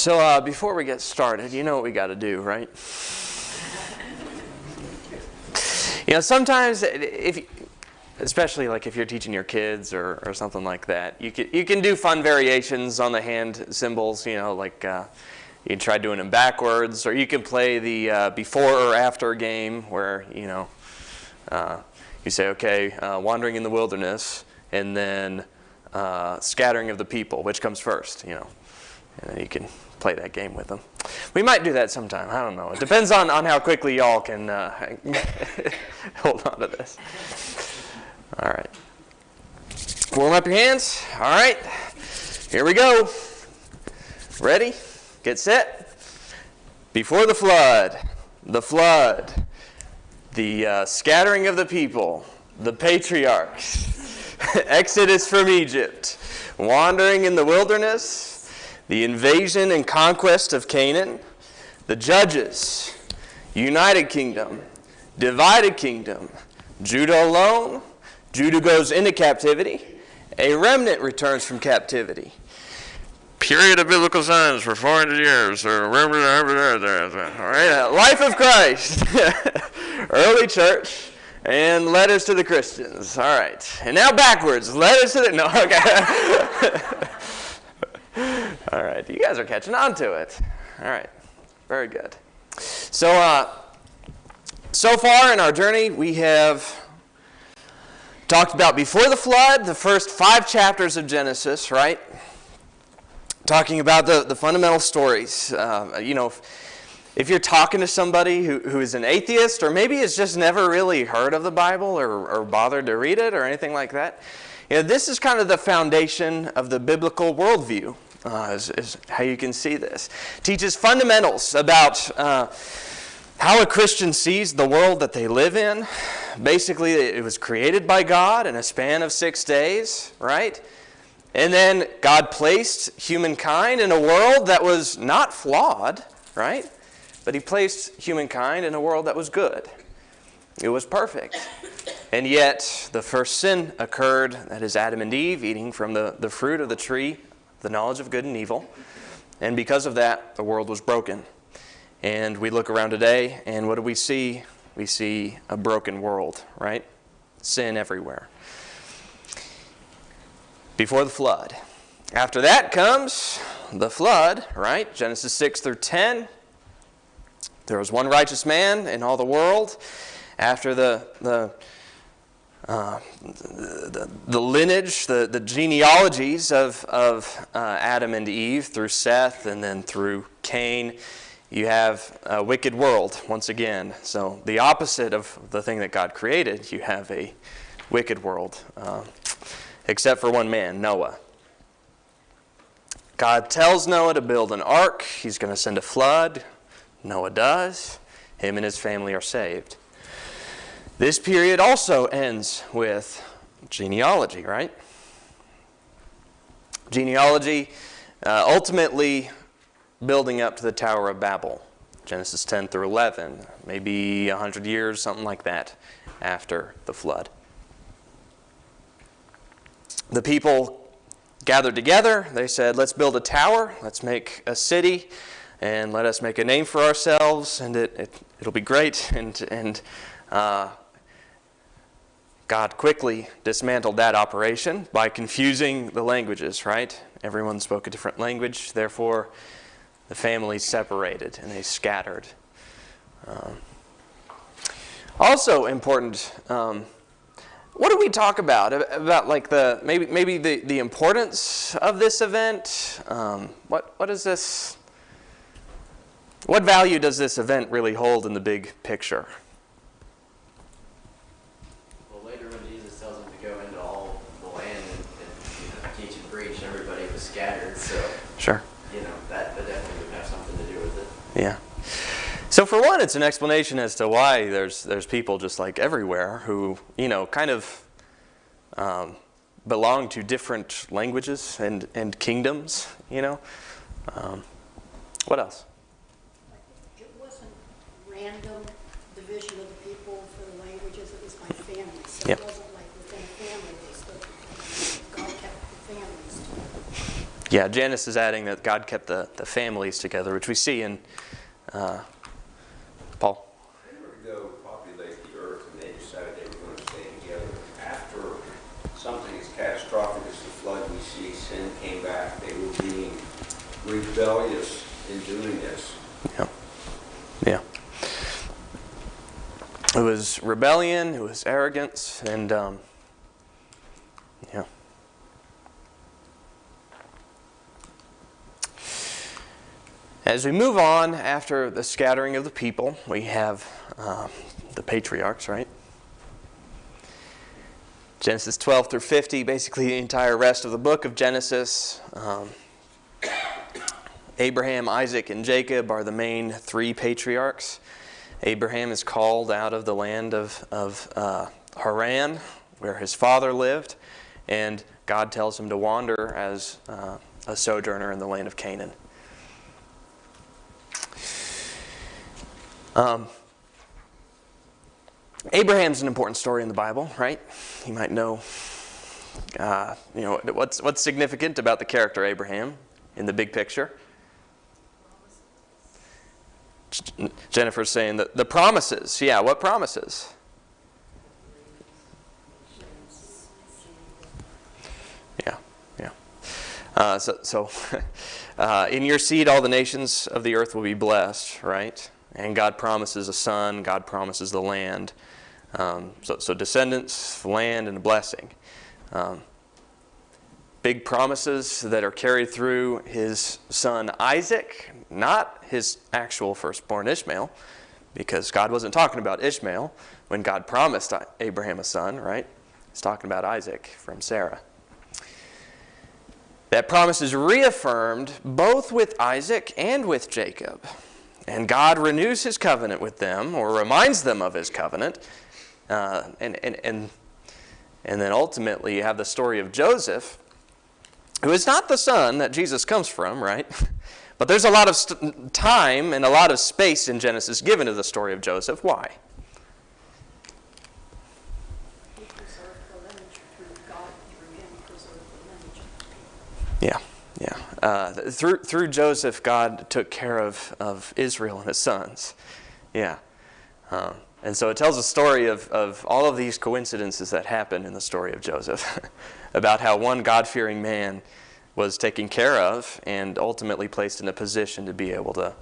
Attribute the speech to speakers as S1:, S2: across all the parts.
S1: So before we get started, you know what we got to do, right? Sometimes especially like if you're teaching your kids or something like that, you can do fun variations on the hand symbols. Like you can try doing them backwards, or you can play the before or after game where you say, okay, wandering in the wilderness, and then scattering of the people, which comes first, and then you can play that game with them. We might do that sometime. I don't know. It depends on how quickly y'all can hold on to this. All right. Warm up your hands. All right. Here we go. Ready? Get set. Before the flood, the scattering of the people, the patriarchs, Exodus from Egypt, wandering in the wilderness, the invasion and conquest of Canaan, the judges, united kingdom, divided kingdom, Judah alone, Judah goes into captivity, a remnant returns from captivity. Period of biblical signs for 400 years. All right, life of Christ, early church, and letters to the Christians. All right, and now backwards, letters to the... No, okay. All right, you guys are catching on to it. All right, very good. So far in our journey, we have talked about before the flood, the first 5 chapters of Genesis, right? Talking about the fundamental stories. If you're talking to somebody who is an atheist, or maybe has just never really heard of the Bible or bothered to read it or anything like that, this is kind of the foundation of the biblical worldview, is how you can see this. Teaches fundamentals about how a Christian sees the world that they live in. Basically, it was created by God in a span of 6 days, right? And then God placed humankind in a world that was not flawed, right? But He placed humankind in a world that was good. It was perfect. And yet, the first sin occurred, that is Adam and Eve eating from the fruit of the tree, the knowledge of good and evil. And because of that, the world was broken. And we look around today, and what do we see? We see a broken world, right? Sin everywhere. Before the flood. After that comes the flood, right? Genesis 6 through 10. There was one righteous man in all the world. After the lineage, the genealogies of Adam and Eve through Seth and then through Cain, you have a wicked world once again. So the opposite of the thing that God created, you have a wicked world, except for one man, Noah. God tells Noah to build an ark. He's going to send a flood. Noah does. Him and his family are saved. This period also ends with genealogy, right? Genealogy ultimately building up to the Tower of Babel, Genesis 10 through 11, maybe 100 years, something like that, after the flood. The people gathered together. They said, let's build a tower, let's make a city, and let us make a name for ourselves, and it'll be great. And God quickly dismantled that operation by confusing the languages, right? Everyone spoke a different language, therefore the families separated and they scattered. Also important, what do we talk about? About like maybe the importance of this event? What is this? What value does this event really hold in the big picture?
S2: Well, later when Jesus tells them to go into all the land and teach and preach, and everybody was scattered. So
S1: sure,
S2: that definitely would have something to do with it.
S1: Yeah. So for one, it's an explanation as to why there's people just like everywhere who kind of belong to different languages and kingdoms. What else?
S3: It wasn't random division of the people for the languages. It was by family. So
S1: Yep.
S3: It wasn't like within a family they still God kept the families.
S1: Yeah, Janice is adding that God kept the families together, which we see in Paul.
S4: They were to go populate the earth, and they decided they were going to stay together. After something as catastrophic as the flood we see, sin came back. They were being rebellious in doing this.
S1: Yeah. Yeah. It was rebellion, it was arrogance, and yeah. As we move on, after the scattering of the people, we have the patriarchs, right? Genesis 12 through 50, basically the entire rest of the book of Genesis. Abraham, Isaac, and Jacob are the main three patriarchs. Abraham is called out of the land of Haran, where his father lived, and God tells him to wander as a sojourner in the land of Canaan. Abraham's an important story in the Bible, right? You might know, what's significant about the character Abraham in the big picture. Jennifer's saying that the promises. Yeah, what promises? Yeah. So in your seed, all the nations of the earth will be blessed, right? And God promises a son. God promises the land. So descendants, land, and a blessing. Big promises that are carried through his son Isaac, not his actual firstborn Ishmael, because God wasn't talking about Ishmael when God promised Abraham a son, right? He's talking about Isaac from Sarah. That promise is reaffirmed both with Isaac and with Jacob. And God renews his covenant with them, or reminds them of his covenant. And then ultimately you have the story of Joseph, who is not the son that Jesus comes from, right? But there's a lot of time and a lot of space in Genesis given to the story of Joseph. Why?
S3: He preserved the lineage through God, through him preserved the lineage.
S1: Yeah. Through Joseph, God took care of Israel and his sons. Yeah. And so it tells a story of all of these coincidences that happen in the story of Joseph about how one God-fearing man was taken care of and ultimately placed in a position to be able to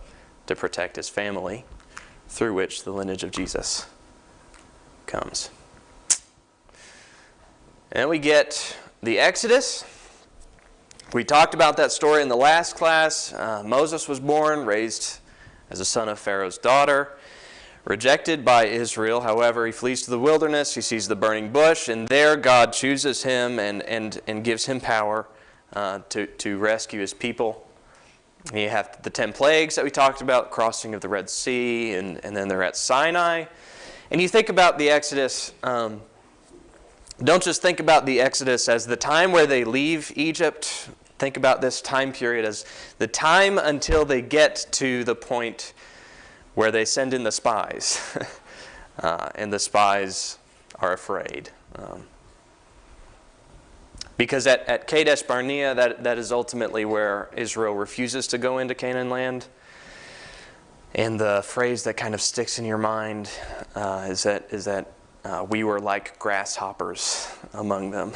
S1: protect his family, through which the lineage of Jesus comes. And we get the Exodus. We talked about that story in the last class. Moses was born, raised as a son of Pharaoh's daughter. Rejected by Israel, however, he flees to the wilderness. He sees the burning bush, and there God chooses him and gives him power to rescue his people. You have the 10 plagues that we talked about, crossing of the Red Sea, and then they're at Sinai. And you think about the Exodus, don't just think about the Exodus as the time where they leave Egypt. Think about this time period as the time until they get to the point where they send in the spies, and the spies are afraid. Because at Kadesh Barnea, that is ultimately where Israel refuses to go into Canaan land. And the phrase that kind of sticks in your mind is that we were like grasshoppers among them,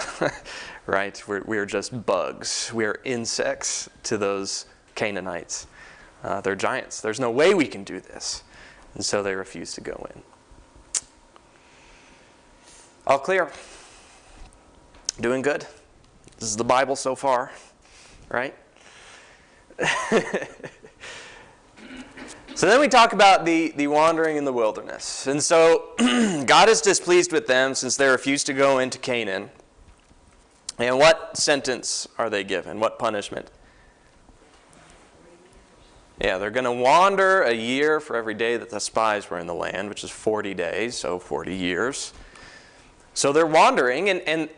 S1: right? We're just bugs. We're insects to those Canaanites. They're giants. There's no way we can do this. And so they refuse to go in. All clear? Doing good? This is the Bible so far, right? So then we talk about the wandering in the wilderness. And so God is displeased with them since they refused to go into Canaan. And what sentence are they given? What punishment? Yeah, they're going to wander a year for every day that the spies were in the land, which is 40 days, so 40 years. So they're wandering, and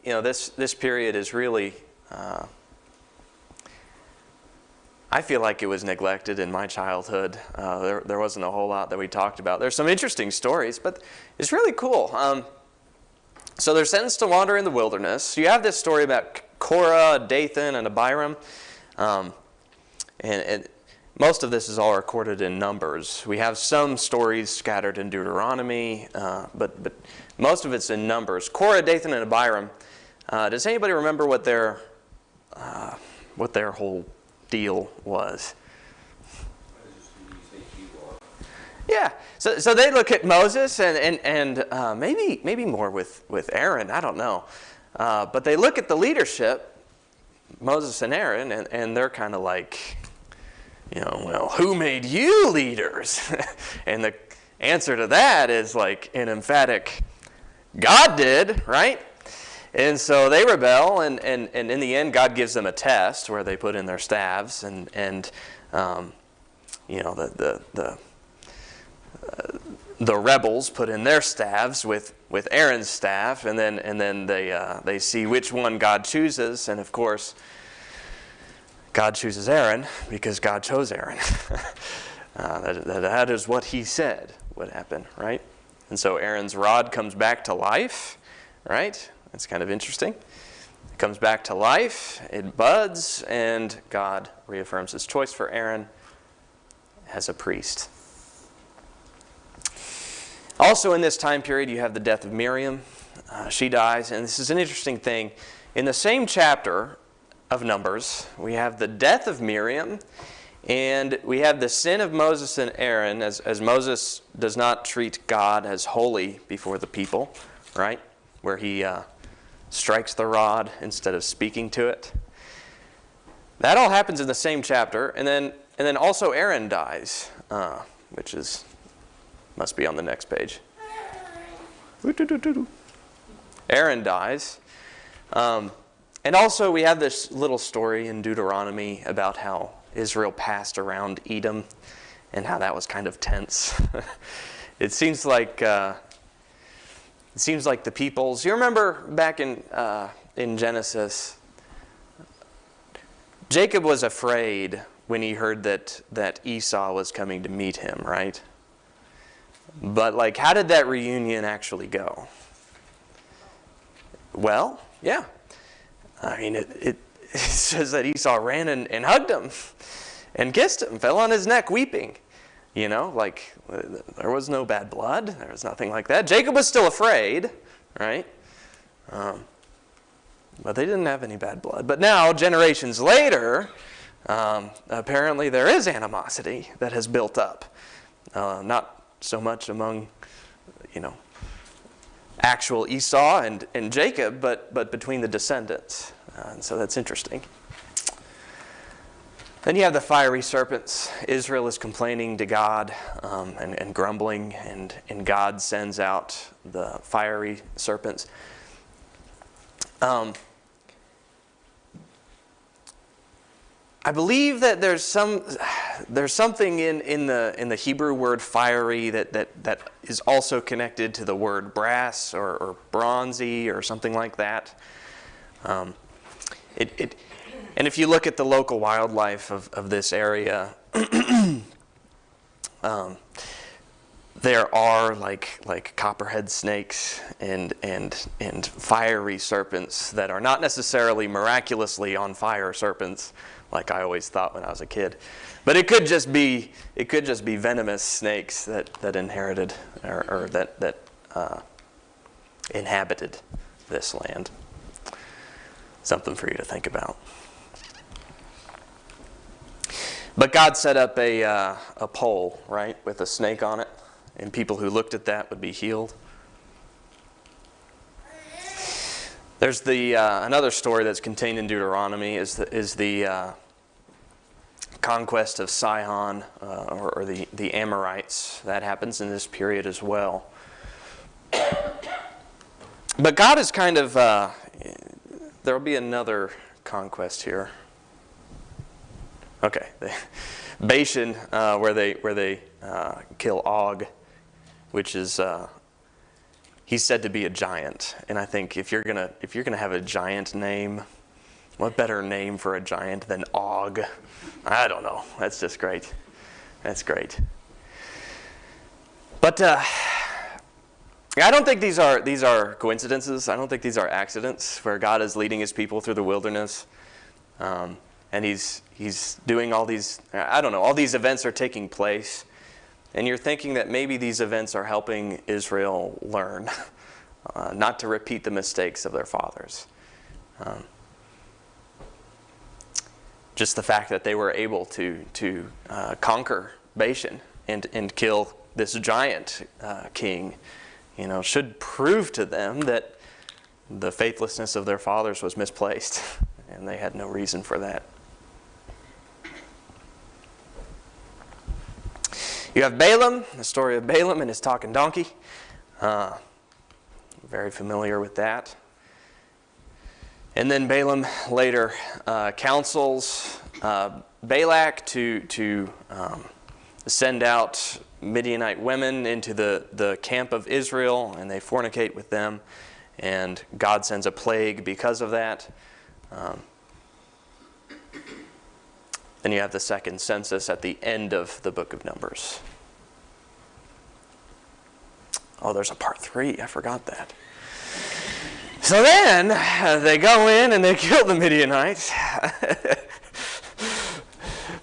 S1: this period is really, I feel like it was neglected in my childhood. There wasn't a whole lot that we talked about. There's some interesting stories, but it's really cool. So they're sentenced to wander in the wilderness. You have this story about Korah, Dathan, and Abiram. And most of this is all recorded in Numbers. We have some stories scattered in Deuteronomy, but most of it's in Numbers. Korah, Dathan, and Abiram. Does anybody remember what their whole deal was? Yeah, so they look at Moses and maybe more with Aaron, I don't know. But they look at the leadership, Moses and Aaron, and they're kind of like, well, who made you leaders? And the answer to that is like an emphatic, God did, right? And so they rebel, and in the end, God gives them a test where they put in their staves, and the rebels put in their staves with Aaron's staff, and then they see which one God chooses, and of course, God chooses Aaron because God chose Aaron. That is what he said would happen, right? And so Aaron's rod comes back to life, right? That's kind of interesting. It comes back to life, it buds, and God reaffirms his choice for Aaron as a priest. Also in this time period, you have the death of Miriam. She dies, and this is an interesting thing. In the same chapter of Numbers, we have the death of Miriam, and we have the sin of Moses and Aaron, as Moses does not treat God as holy before the people, right? Where he strikes the rod instead of speaking to it. That all happens in the same chapter, and then also Aaron dies, which must be on the next page. Aaron dies. And also we have this little story in Deuteronomy about how Israel passed around Edom and how that was kind of tense. It seems like the peoples. You remember back in Genesis, Jacob was afraid when he heard that Esau was coming to meet him, right? But how did that reunion actually go? Well, yeah. I mean, it says that Esau ran and hugged him and kissed him, fell on his neck weeping. There was no bad blood. There was nothing like that. Jacob was still afraid, right? But they didn't have any bad blood. But now, generations later, apparently there is animosity that has built up. Not so much among, actual Esau and Jacob, but between the descendants. And so that's interesting. Then you have the fiery serpents. Israel is complaining to God and grumbling, and God sends out the fiery serpents. I believe that there's something in the Hebrew word fiery that is also connected to the word brass or bronzy or something like that. And if you look at the local wildlife of this area, there are like copperhead snakes and fiery serpents that are not necessarily miraculously on fire serpents, like I always thought when I was a kid. But it could just be venomous snakes that inherited or that inhabited this land. Something for you to think about. But God set up a pole, right, with a snake on it, and people who looked at that would be healed. There's another story that's contained in Deuteronomy is the conquest of Sihon or the Amorites. That happens in this period as well. But God is kind of there will be another conquest here. Okay, Bashan, where they kill Og, which is he's said to be a giant. And I think if you're gonna have a giant name, what better name for a giant than Og? I don't know. That's just great. That's great. But I don't think these are coincidences. I don't think these are accidents where God is leading his people through the wilderness. And he's doing all these, I don't know, all these events are taking place. And you're thinking that maybe these events are helping Israel learn not to repeat the mistakes of their fathers. Just the fact that they were able to conquer Bashan and kill this giant king, should prove to them that the faithlessness of their fathers was misplaced, and they had no reason for that. You have Balaam, the story of Balaam and his talking donkey. Very familiar with that. And then Balaam later counsels Balak to send out Midianite women into the camp of Israel, and they fornicate with them, and God sends a plague because of that. Then you have the second census at the end of the book of Numbers. Oh, there's a part 3. I forgot that. So then they go in and they kill the Midianites.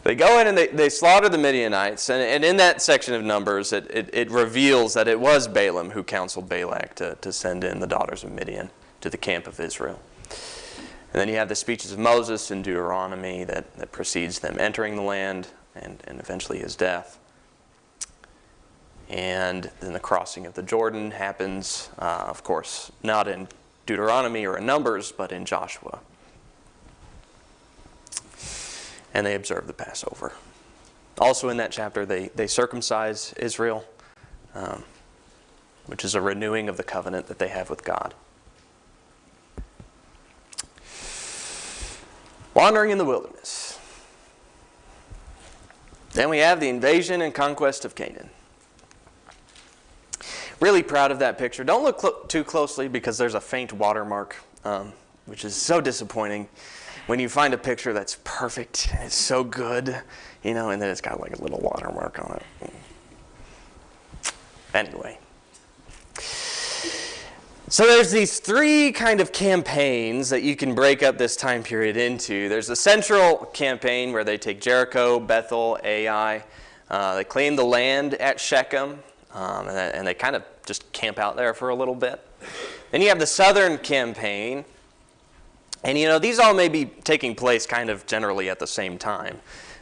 S1: They go in and they slaughter the Midianites. And in that section of Numbers, it reveals that it was Balaam who counseled Balak to send in the daughters of Midian to the camp of Israel. And then you have the speeches of Moses in Deuteronomy that precedes them entering the land and eventually his death. And then the crossing of the Jordan happens, of course, not in Deuteronomy or in Numbers, but in Joshua. And they observe the Passover. Also in that chapter, they circumcise Israel, which is a renewing of the covenant that they have with God. Wandering in the wilderness. Then we have the invasion and conquest of Canaan. Really proud of that picture. Don't look too closely because there's a faint watermark, which is so disappointing. When you find a picture that's perfect and it's so good, and then it's got like a little watermark on it. Anyway. So there's these 3 kind of campaigns that you can break up this time period into. There's the central campaign where they take Jericho, Bethel, Ai. They claim the land at Shechem, and they kind of just camp out there for a little bit. Then you have the southern campaign. And, these all may be taking place kind of generally at the same time.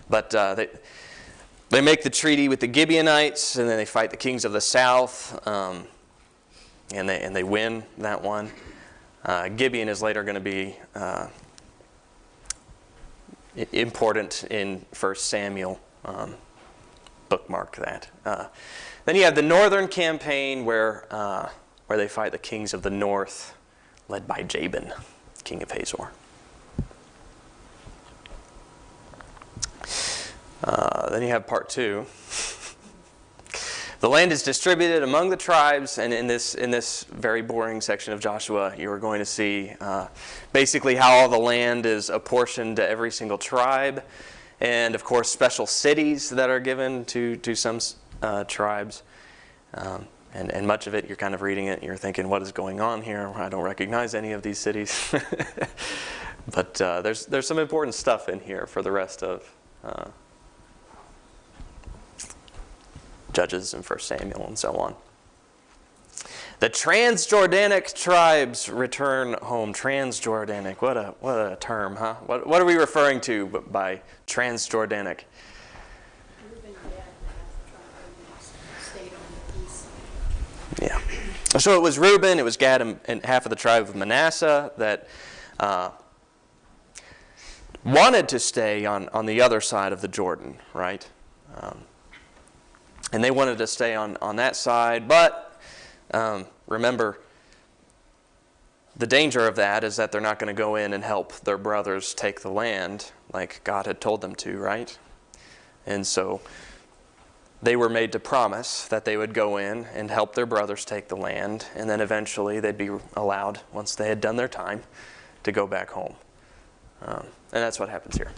S1: But they make the treaty with the Gibeonites, and then they fight the kings of the south. And they win that one. Gibeon is later going to be important in 1 Samuel. Bookmark that. Then you have the northern campaign where they fight the kings of the north, led by Jabin, king of Hazor. Then you have part 2. The land is distributed among the tribes, and in this very boring section of Joshua, you are going to see basically how all the land is apportioned to every single tribe, and of course special cities that are given to some tribes. And much of it, you're kind of reading it, and you're thinking, what is going on here? I don't recognize any of these cities. But there's some important stuff in here for the rest of Judges and 1 Samuel and so on. The Transjordanic tribes return home. Transjordanic, what a term, huh? What are we referring to by Transjordanic? Yeah. So it was Reuben, it was Gad, and half of the tribe of Manasseh that wanted to stay on the other side of the Jordan, right? And they wanted to stay on that side, but remember, the danger of that is that they're not going to go in and help their brothers take the land like God had told them to, right? And so they were made to promise that they would go in and help their brothers take the land, and then eventually they'd be allowed, once they had done their time, to go back home. And that's what happens here.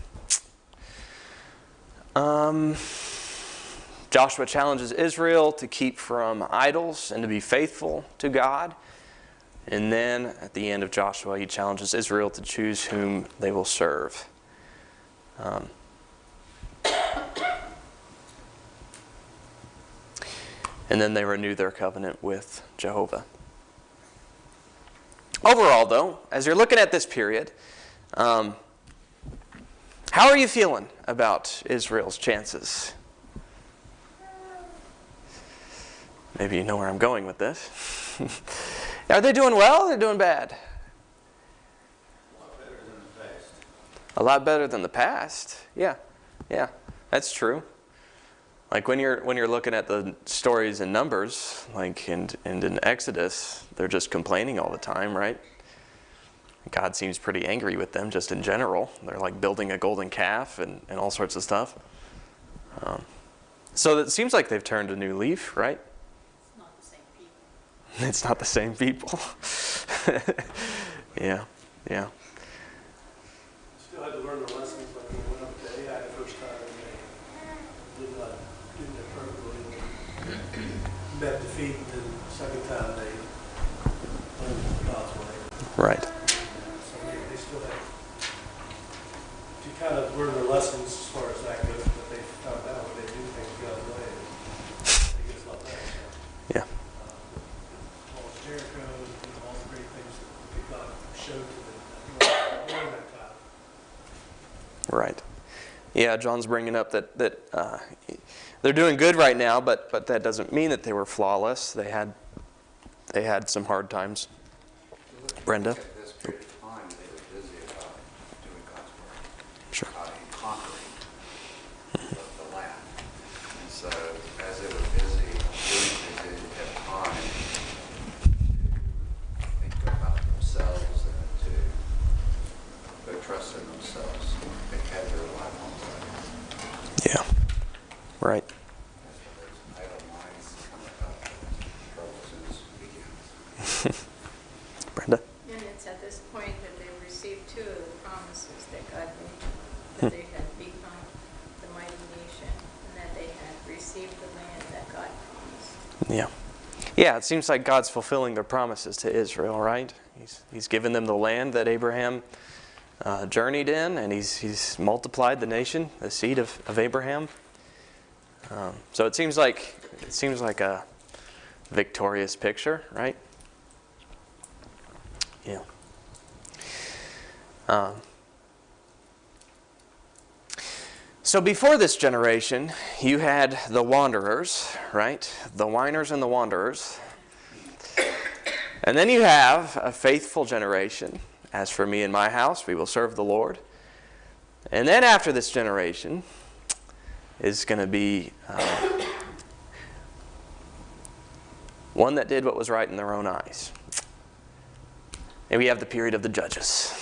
S1: Joshua challenges Israel to keep from idols and to be faithful to God. And then at the end of Joshua, he challenges Israel to choose whom they will serve. And then they renew their covenant with Jehovah. Overall, though, as you're looking at this period, how are you feeling about Israel's chances? Maybe you know where I'm going with this. Are they doing well or are they doing bad?
S4: A lot better than the past.
S1: A lot better than the past. Yeah, that's true. Like when you're looking at the stories in Numbers, like and in Exodus, they're just complaining all the time, right? God seems pretty angry with them just in general. They're like building a golden calf and all sorts of stuff. So it seems like they've turned a new leaf, right?
S3: It's not the same people.
S1: It's not the same people. Yeah.
S5: Still had to learn the lessons like when we went up to AI the first time and they did not do that perfectly. And met defeat, and then the second time they learned God's way.
S1: Right.
S5: So they still have to kind of learn their lessons as far as that goes, but they found out when they do things God's way, they get a lot better. So,
S1: Yeah.
S5: all of Jericho, all the great things that God showed to them during that time.
S1: Right. Yeah, John's bringing up that they're doing good right now, but that doesn't mean that they were flawless. They had some hard times. Brenda?
S6: At this period of time, they were busy about doing God's work.
S1: Sure.
S6: And conquering the land. And so, as they were busy doing things, they didn't have time to think about themselves and to put trust in themselves. They had their life on God.
S1: Yeah. Right.
S6: That's where those idle minds come about, troubles in this begins.
S1: Brenda?
S7: And it's at this point that they received two of the promises that God made, that they had become the mighty nation, and that they had received the land that God promised.
S1: Yeah. Yeah, it seems like God's fulfilling their promises to Israel, right? He's given them the land that Abraham journeyed in, and he's multiplied the nation, the seed of Abraham. So it seems like a victorious picture, right? Yeah. So before this generation, you had the wanderers, right? The whiners and the wanderers. And then you have a faithful generation. As for me and my house, we will serve the Lord. And then after this generation is going to be one that did what was right in their own eyes. And we have the period of the judges.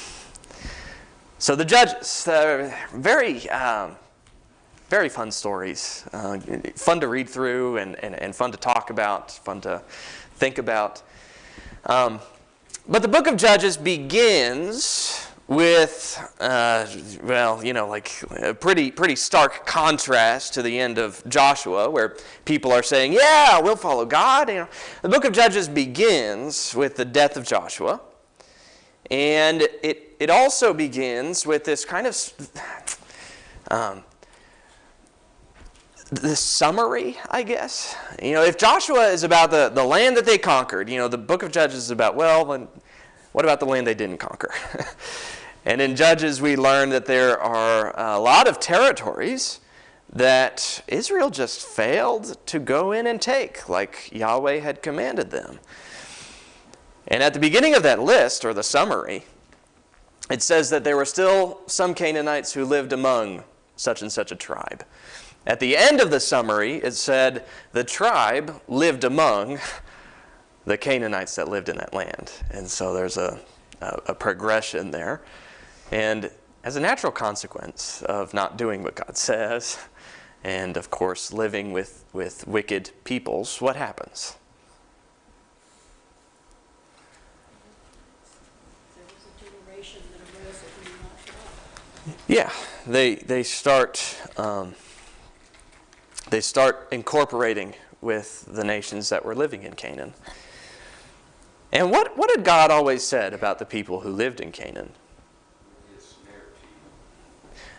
S1: So the judges, very fun stories, fun to read through and fun to talk about, fun to think about. But the book of Judges begins with, like a pretty stark contrast to the end of Joshua, where people are saying, "Yeah, we'll follow God." The book of Judges begins with the death of Joshua, and it also begins with this kind of this summary, I guess. If Joshua is about the land that they conquered, the book of Judges is about, then what about the land they didn't conquer? And in Judges, we learn that there are a lot of territories that Israel just failed to go in and take, like Yahweh had commanded them. And at the beginning of that list, or the summary, it says that there were still some Canaanites who lived among such and such a tribe. At the end of the summary, it said the tribe lived among the Canaanites that lived in that land. And so there's a progression there. And as a natural consequence of not doing what God says, and of course living with wicked peoples, what happens?
S3: There was a generation that arose that knew not God.
S1: Yeah, they start they start incorporating with the nations that were living in Canaan. And what had God always said about the people who lived in Canaan?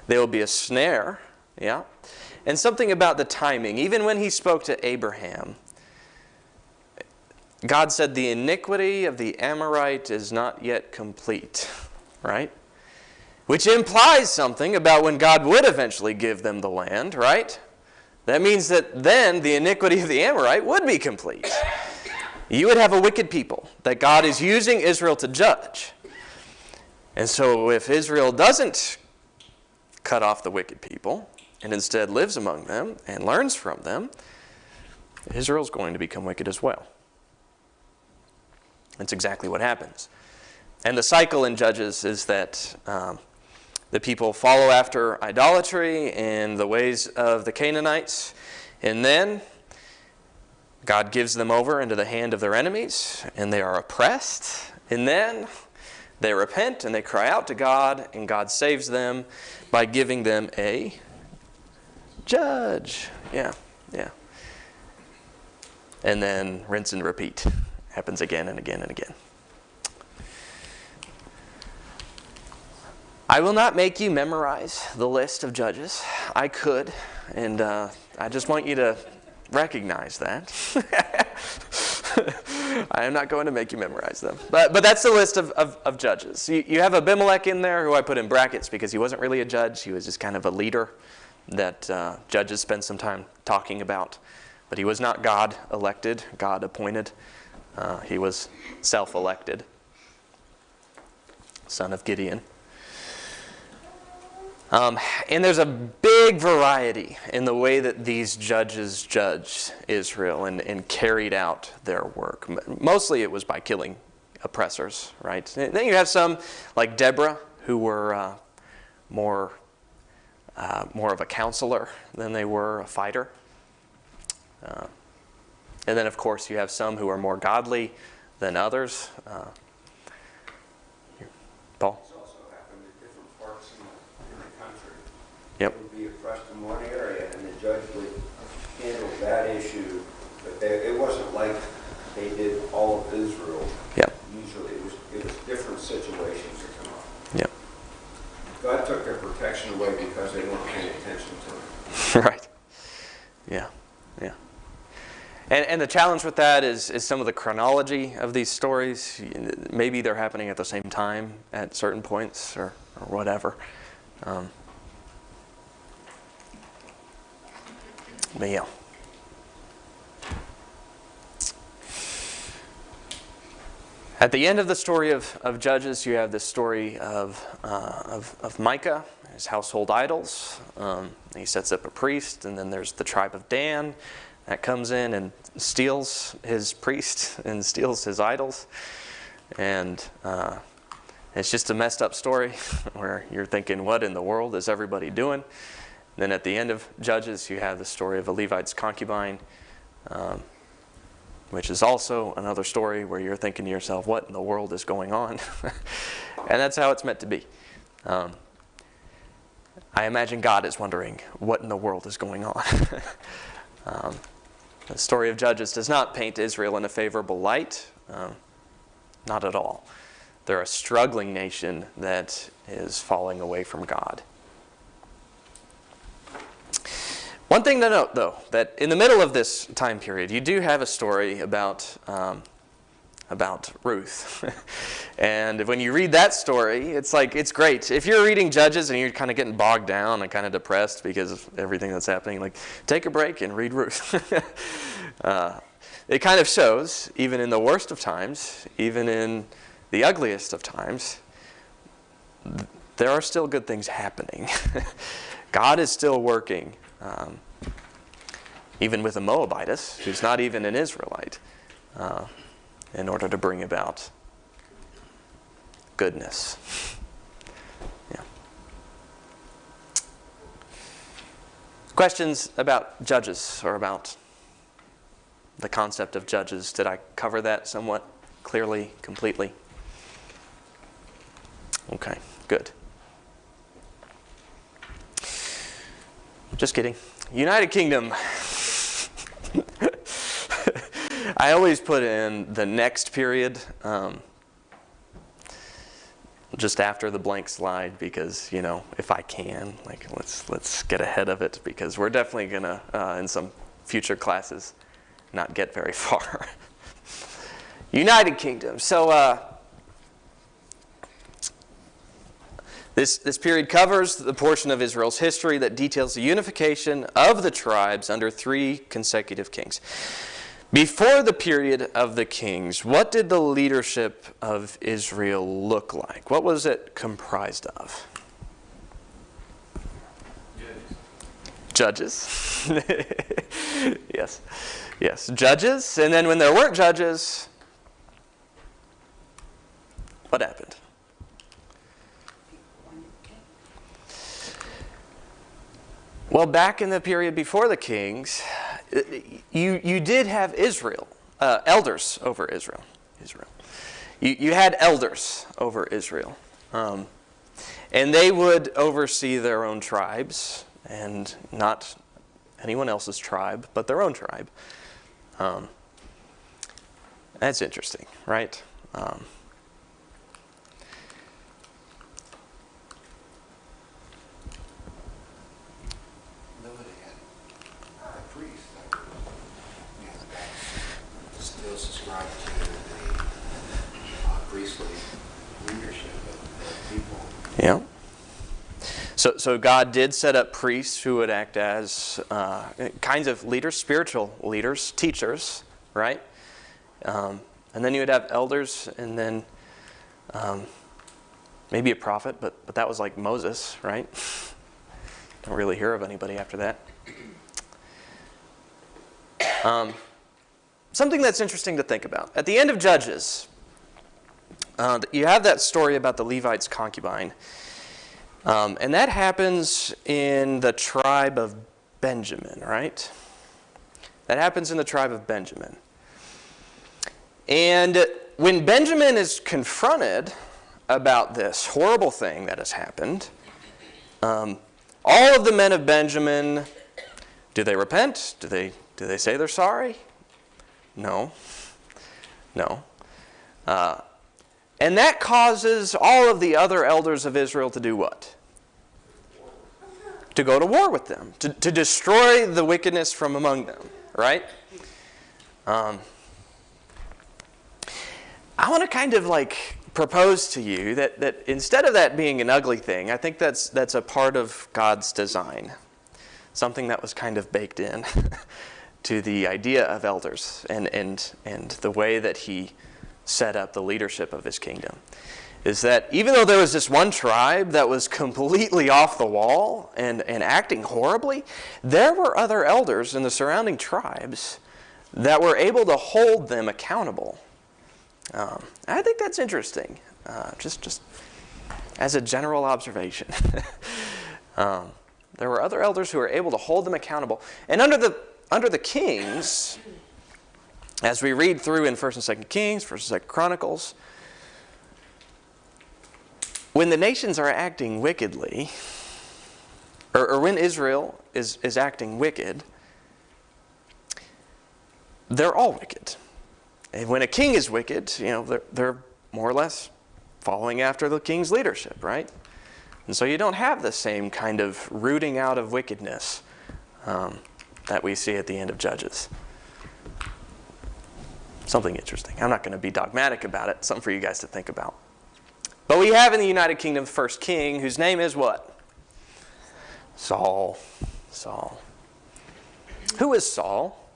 S1: There will be a snare, yeah. And something about the timing. Even when he spoke to Abraham, God said the iniquity of the Amorite is not yet complete, right? Which implies something about when God would eventually give them the land, right? That means that then the iniquity of the Amorite would be complete. You would have a wicked people that God is using Israel to judge. And so if Israel doesn't cut off the wicked people and instead lives among them and learns from them, Israel's going to become wicked as well. That's exactly what happens. And the cycle in Judges is that the people follow after idolatry and the ways of the Canaanites, and then God gives them over into the hand of their enemies, and they are oppressed, and then they repent and they cry out to God, and God saves them by giving them a judge. Yeah. And then rinse and repeat. Happens again and again and again. I will not make you memorize the list of judges. I could, and I just want you to recognize that. I am not going to make you memorize them. But that's the list of judges. You have Abimelech in there, who I put in brackets because he wasn't really a judge. He was just kind of a leader that judges spend some time talking about. But he was not God elected, God appointed. He was self-elected, son of Gideon. And there's a big variety in the way that these judges judged Israel and carried out their work. Mostly it was by killing oppressors, right? And then you have some, like Deborah, who were more of a counselor than they were a fighter. And then, of course, you have some who are more godly than others. Paul?
S4: It's also happened in different parts in the country.
S1: Yep.
S4: It would be oppressed in one area, and the judge would handle that issue. But it wasn't like they did all of Israel.
S1: Yep.
S4: Usually, it was different situations that come up.
S1: Yep.
S4: God took their protection away because they weren't paying attention to it.
S1: Right. Yeah. And the challenge with that is some of the chronology of these stories. Maybe they're happening at the same time at certain points or whatever. But yeah. At the end of the story of Judges, you have this story of Micah, his household idols. He sets up a priest, and then there's the tribe of Dan that comes in and steals his priest and steals his idols. And it's just a messed up story where you're thinking, what in the world is everybody doing? And then at the end of Judges, you have the story of a Levite's concubine, which is also another story where you're thinking to yourself, what in the world is going on? And that's how it's meant to be. I imagine God is wondering, what in the world is going on? The story of Judges does not paint Israel in a favorable light. Not at all. They're a struggling nation that is falling away from God. One thing to note, though, that in the middle of this time period, you do have a story about Ruth. And when you read that story, it's great. If you're reading Judges and you're kind of getting bogged down and kind of depressed because of everything that's happening, take a break and read Ruth. It kind of shows, even in the worst of times, even in the ugliest of times, there are still good things happening. God is still working, even with a Moabitess, who's not even an Israelite, in order to bring about goodness. Yeah. Questions about Judges or about the concept of Judges? Did I cover that somewhat clearly, completely? Okay, good. Just kidding. United Kingdom. I always put in the next period just after the blank slide because, if I can, let's get ahead of it because we're definitely going to, in some future classes, not get very far. United Kingdom. So this period covers the portion of Israel's history that details the unification of the tribes under 3 consecutive kings. Before the period of the kings, what did the leadership of Israel look like? What was it comprised of? Judges. Yes, judges. And then when there weren't judges, what happened? Well, back in the period before the kings, you did have Israel, elders over Israel. You had elders over Israel. And they would oversee their own tribes, and not anyone else's tribe, but their own tribe. That's interesting, right?
S6: Still subscribe to the priestly leadership of people.
S1: Yeah. So God did set up priests who would act as kinds of leaders, spiritual leaders, teachers, right? And then you would have elders, and then maybe a prophet, but that was like Moses, right? Don't really hear of anybody after that. Something that's interesting to think about. At the end of Judges, you have that story about the Levite's concubine. And that happens in the tribe of Benjamin, right? That happens in the tribe of Benjamin. And when Benjamin is confronted about this horrible thing that has happened, all of the men of Benjamin, do they repent? Do they say they're sorry? No. And that causes all of the other elders of Israel to do what? To go to war with them, to destroy the wickedness from among them, right? I want to kind of propose to you that instead of that being an ugly thing, I think that's a part of God's design, something that was kind of baked in to the idea of elders and the way that He set up the leadership of His kingdom. Is that even though there was this one tribe that was completely off the wall and acting horribly, there were other elders in the surrounding tribes that were able to hold them accountable. I think that's interesting, just as a general observation. There were other elders who were able to hold them accountable. And under the kings, as we read through in 1st and 2nd Kings, 1st and 2nd Chronicles, when the nations are acting wickedly, or when Israel is acting wicked, they're all wicked. And when a king is wicked, they're more or less following after the king's leadership, right? And so you don't have the same kind of rooting out of wickedness that we see at the end of Judges. Something interesting. I'm not going to be dogmatic about it. Something for you guys to think about. But we have in the United Kingdom the first king, whose name is what? Saul. Who is Saul?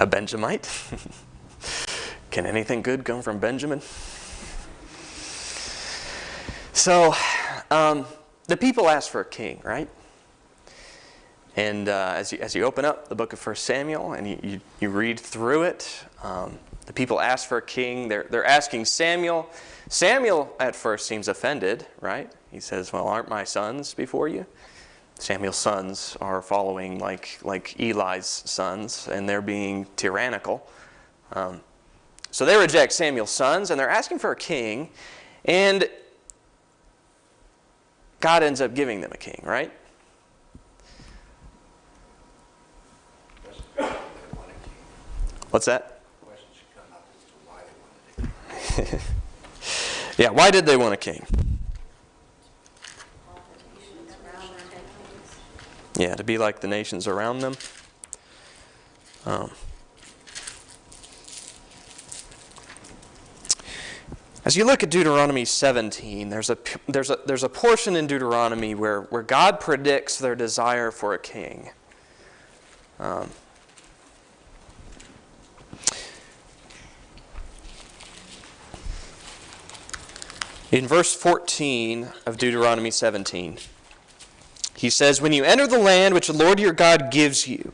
S1: A Benjamite. Can anything good come from Benjamin? So, the people asked for a king, right? And as you open up the book of 1 Samuel and you read through it, the people ask for a king. They're asking Samuel. Samuel at first seems offended, right? He says, "Well, aren't my sons before you?" Samuel's sons are following like Eli's sons, and they're being tyrannical. So they reject Samuel's sons, and they're asking for a king. And God ends up giving them a king, right? What's that?
S6: Question should come up as to why they wanted it.
S1: Yeah, why did they want a king?
S7: All the nations around them had kings.
S1: Yeah, to be like the nations around them. As you look at Deuteronomy 17, there's a portion in Deuteronomy where God predicts their desire for a king. In verse 14 of Deuteronomy 17, he says, "When you enter the land which the Lord your God gives you,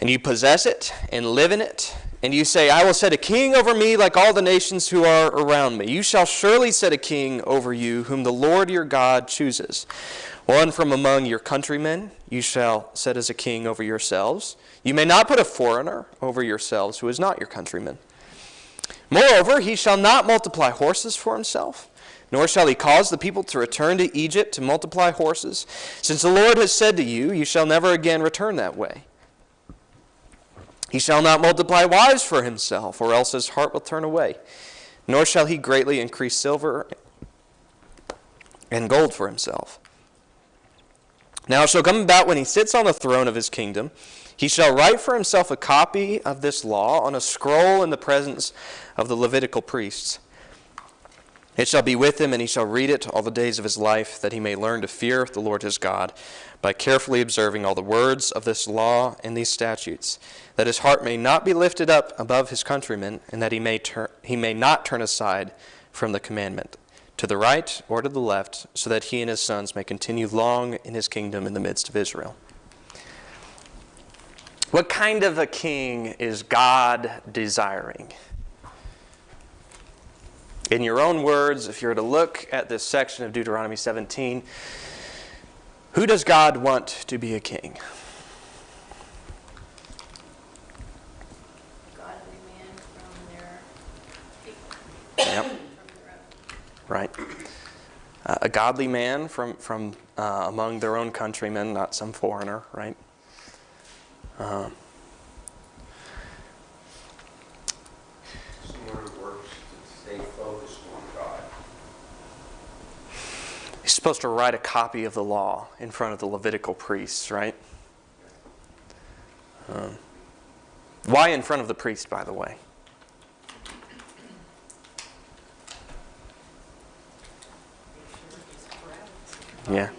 S1: and you possess it and live in it, and you say, 'I will set a king over me like all the nations who are around me,' you shall surely set a king over you whom the Lord your God chooses. One from among your countrymen you shall set as a king over yourselves. You may not put a foreigner over yourselves who is not your countryman. Moreover, he shall not multiply horses for himself, nor shall he cause the people to return to Egypt to multiply horses, since the Lord has said to you, you shall never again return that way. He shall not multiply wives for himself, or else his heart will turn away, nor shall he greatly increase silver and gold for himself. Now it shall come about when he sits on the throne of his kingdom, he shall write for himself a copy of this law on a scroll in the presence of the Levitical priests. It shall be with him, and he shall read it all the days of his life, that he may learn to fear the Lord his God, by carefully observing all the words of this law and these statutes, that his heart may not be lifted up above his countrymen, and that he may not turn aside from the commandment, to the right or to the left, so that he and his sons may continue long in his kingdom in the midst of Israel." What kind of a king is God desiring? In your own words, if you were to look at this section of Deuteronomy 17, who does God want to be a king?
S7: Godly man from their people.
S1: Yep.
S7: From their own.
S1: Right. A godly man from among their own countrymen, not some foreigner, right?
S4: Someone who works to stay focused on God.
S1: He's supposed to write a copy of the law in front of the Levitical priests, right? Why in front of the priest, by the way? Yeah.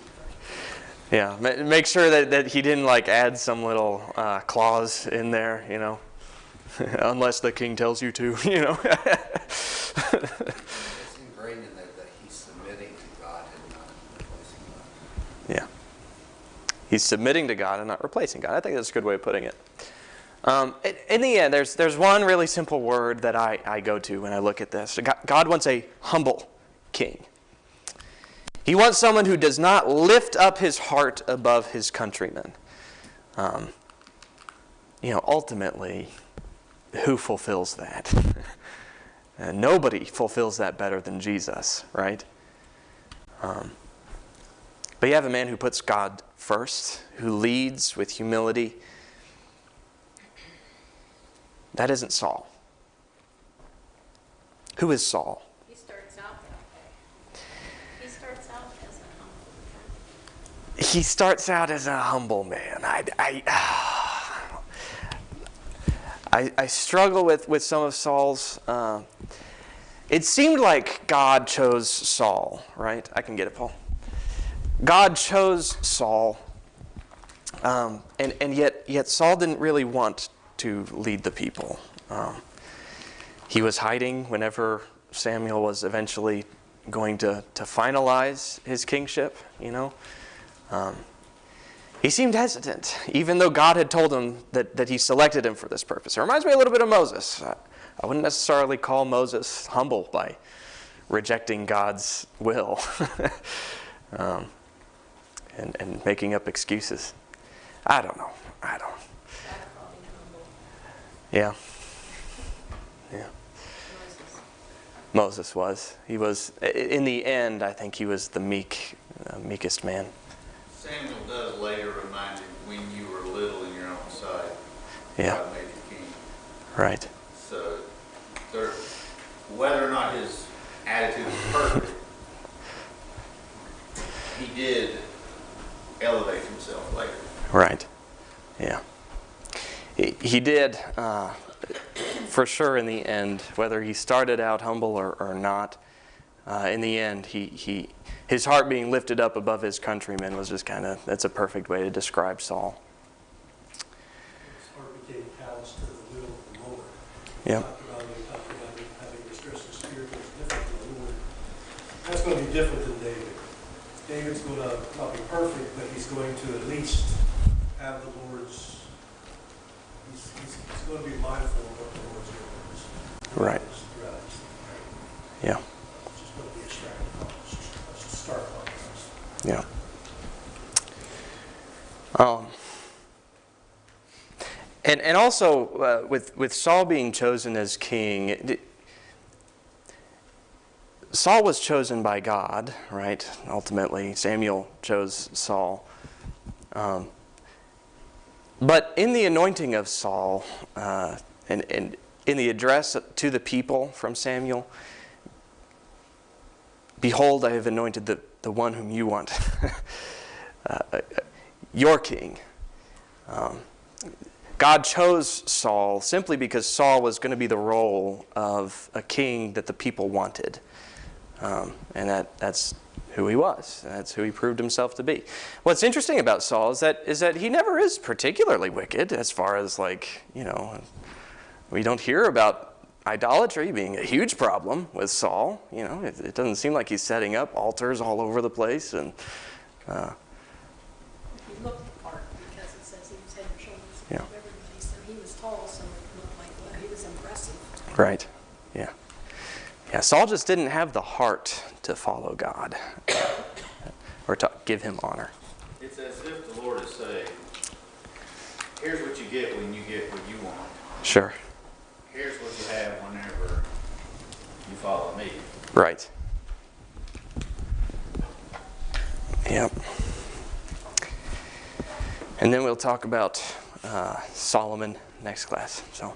S1: Yeah. Make sure that he didn't add some little clause in there, unless the king tells you to,
S6: It's ingrained in there that he's submitting to God and not replacing God.
S1: Yeah. He's submitting to God and not replacing God. I think that's a good way of putting it. In the end, there's one really simple word that I go to when I look at this. God wants a humble king. He wants someone who does not lift up his heart above his countrymen. Ultimately, who fulfills that? Nobody fulfills that better than Jesus, right? But you have a man who puts God first, who leads with humility. That isn't Saul. Who is Saul?
S7: He starts out that way. He starts out as a humble man.
S1: He starts out as a humble man. I struggle with some of Saul's. It seemed like God chose Saul, right? I can get it, Paul. God chose Saul, and yet Saul didn't really want to lead the people. He was hiding whenever Samuel was eventually going to finalize his kingship, He seemed hesitant, even though God had told him that he selected him for this purpose. It reminds me a little bit of Moses. I wouldn't necessarily call Moses humble by rejecting God's will and making up excuses. I don't know.
S7: God called him humble.
S1: Yeah.
S7: Moses.
S1: Moses was. He was, in the end, I think he was the meekest man.
S6: Samuel does later remind him, when you were little in your own sight,
S1: Yeah.
S6: God made you king.
S1: Right.
S6: So whether or not his attitude was perfect, he did elevate himself later.
S1: Right. Yeah. He did, for sure in the end, whether he started out humble or not, in the end, his heart being lifted up above his countrymen was just that's a perfect way to describe Saul.
S5: His heart became callous to the will of the Lord.
S1: Yeah.
S5: Talked about it having a distressing spirit that was different from the Lord. That's going to be different than David. David's going to not be perfect, but he's going to at least have the Lord's, he's going to be mindful of what the Lord's will is.
S1: Right.
S5: Throughout his life.
S1: Yeah.
S5: It's just going to be a stark contrast.
S1: Yeah. And also with Saul being chosen as king, Saul was chosen by God, right? Ultimately, Samuel chose Saul. But in the anointing of Saul, and in the address to the people from Samuel, behold, I have anointed the one whom you want, your king. God chose Saul simply because Saul was going to be the role of a king that the people wanted. And that's who he was. That's who he proved himself to be. What's interesting about Saul is that he never is particularly wicked, as far as we don't hear about idolatry being a huge problem with Saul. It doesn't seem like he's setting up altars all over the place. And
S3: He looked the part because it says he was head and shoulders
S1: Yeah.
S3: above everybody. So he was tall, so it looked like, well, he was impressive.
S1: right, yeah. Yeah, Saul just didn't have the heart to follow God or to give him honor.
S6: It's as if the Lord is saying, here's what you get when you get what you want.
S1: Sure.
S6: Here's what you have whenever you follow me.
S1: Right. Yep. And then we'll talk about Solomon next class. So.